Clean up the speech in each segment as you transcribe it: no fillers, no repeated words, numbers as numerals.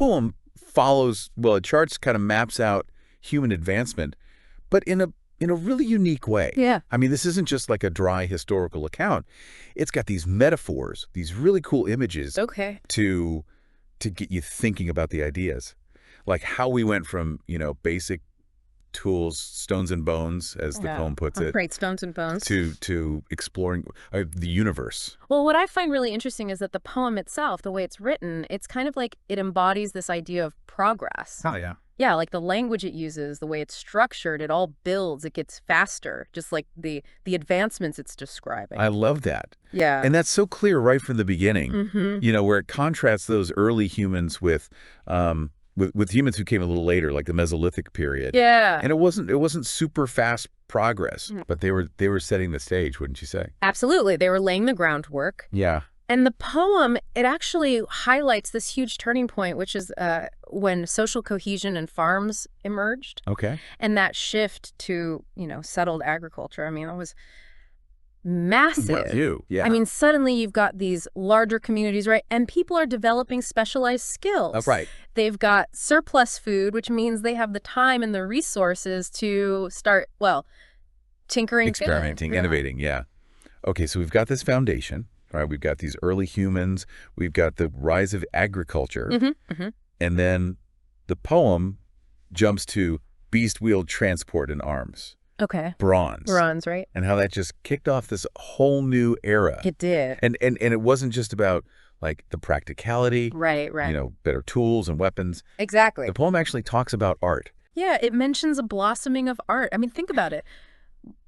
poem follows, well, it charts, kind of maps out human advancement, but in a really unique way. Yeah. I mean, this isn't just like a dry historical account. It's got these metaphors, these really cool images Okay. to get you thinking about the ideas. Like how we went from, basic tools, stones and bones, as the poem puts it, Great, stones and bones. to exploring the universe. Well, what I find really interesting is that the poem itself, the way it's written, it's kind of like it embodies this idea of progress. Oh, yeah. Yeah, like the language it uses, the way it's structured, it all builds, it gets faster, just like the advancements it's describing. I love that. Yeah. And that's so clear right from the beginning, Mm-hmm. where it contrasts those early humans with humans who came a little later, like the Mesolithic period. Yeah. And it wasn't super fast progress, but they were setting the stage, wouldn't you say? Absolutely. They were laying the groundwork. Yeah. And the poem, it actually highlights this huge turning point, which is when social cohesion and farms emerged. Okay. And that shift to, settled agriculture. I mean, it was massive. What a view. Yeah. I mean, suddenly you've got these larger communities, right? And people are developing specialized skills. That's right. They've got surplus food, which means they have the time and the resources to start, tinkering. Experimenting, innovating, yeah. Okay, so we've got this foundation, right? We've got these early humans. We've got the rise of agriculture. And then the poem jumps to beast-wheeled transport and arms. Okay. Bronze. Bronze, right? And how that just kicked off this whole new era. It did. And it wasn't just about, like, the practicality. Right. Better tools and weapons. Exactly. The poem actually talks about art. Yeah, it mentions a blossoming of art. I mean, think about it.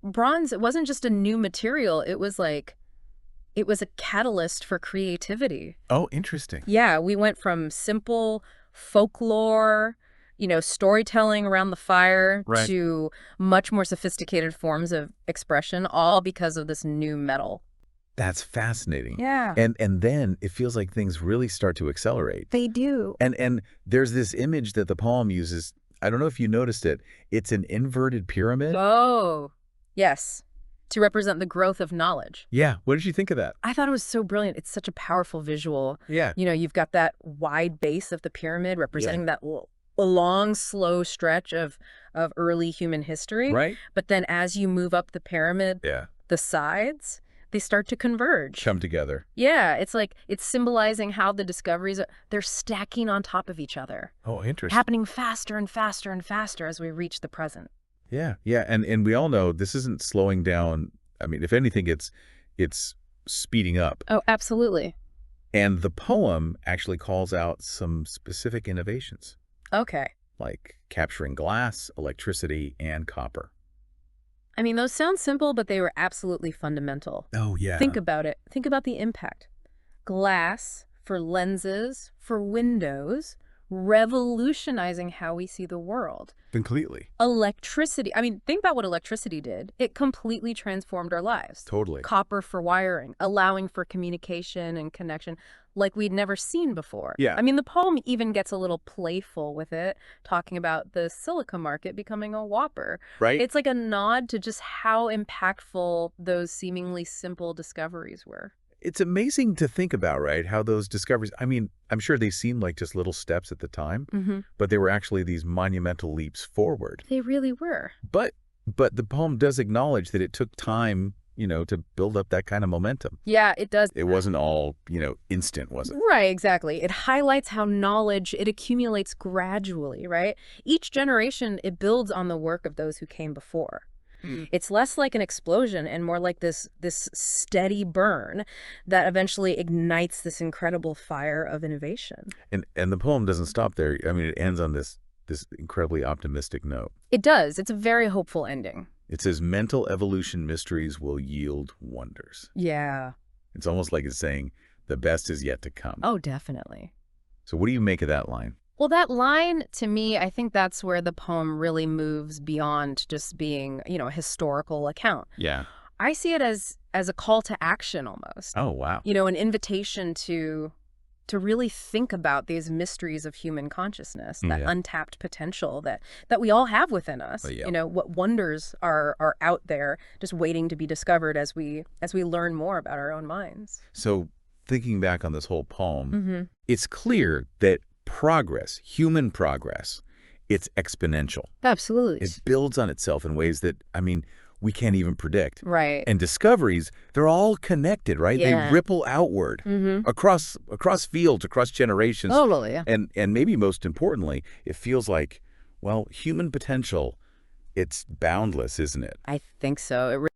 Bronze, it wasn't just a new material. It was a catalyst for creativity. Oh, interesting. Yeah, we went from simple folklore, storytelling around the fire, right, to much more sophisticated forms of expression, all because of this new metal. That's fascinating. Yeah. And then it feels like things really start to accelerate. They do. And there's this image that the poem uses. I don't know if you noticed it. It's an inverted pyramid. Oh, yes. To represent the growth of knowledge. Yeah. What did you think of that? I thought it was so brilliant. It's such a powerful visual. Yeah. You've got that wide base of the pyramid representing that long, slow stretch of early human history. Right. But then as you move up the pyramid, the sides, they start to converge. Come together. Yeah. It's like it's symbolizing how the discoveries, they're stacking on top of each other. Oh, interesting. Happening faster and faster and faster as we reach the present. Yeah. Yeah. And we all know this isn't slowing down. I mean, if anything, it's speeding up. Oh, absolutely. And the poem actually calls out some specific innovations. Okay. Like capturing glass, electricity, and copper. I mean, those sound simple, but they were absolutely fundamental. Oh, yeah. Think about it. Think about the impact. Glass for lenses, for windows, revolutionizing how we see the world. Completely. Electricity. I mean, think about what electricity did. It completely transformed our lives. Totally. Copper for wiring, allowing for communication and connection like we'd never seen before. Yeah. I mean, the poem even gets a little playful with it, talking about the silica market becoming a whopper. Right. It's like a nod to just how impactful those seemingly simple discoveries were. It's amazing to think about, right, how those discoveries, I mean, I'm sure they seemed like just little steps at the time, but they were actually these monumental leaps forward. They really were. But the poem does acknowledge that it took time, to build up that kind of momentum. Yeah, it does. It wasn't all, instant, was it? Right, exactly. It highlights how knowledge, it accumulates gradually, right? Each generation, it builds on the work of those who came before. It's less like an explosion and more like this steady burn that eventually ignites this incredible fire of innovation. And the poem doesn't stop there. I mean, it ends on this incredibly optimistic note. It does. It's a very hopeful ending. It says, mental evolution mysteries will yield wonders. Yeah. It's almost like it's saying the best is yet to come. Oh, definitely. So what do you make of that line? Well, that line, to me, I think that's where the poem really moves beyond just being, a historical account. Yeah. I see it as a call to action almost. Oh, wow. An invitation to really think about these mysteries of human consciousness, that untapped potential that we all have within us. What wonders are out there just waiting to be discovered as we learn more about our own minds. So thinking back on this whole poem, it's clear that progress, human progress, it's exponential. Absolutely. It builds on itself in ways that, I mean, we can't even predict. Right. And discoveries, they're all connected, right? Yeah. They ripple outward across fields, across generations. Totally, yeah. And maybe most importantly, it feels like, well, human potential, it's boundless, isn't it? I think so.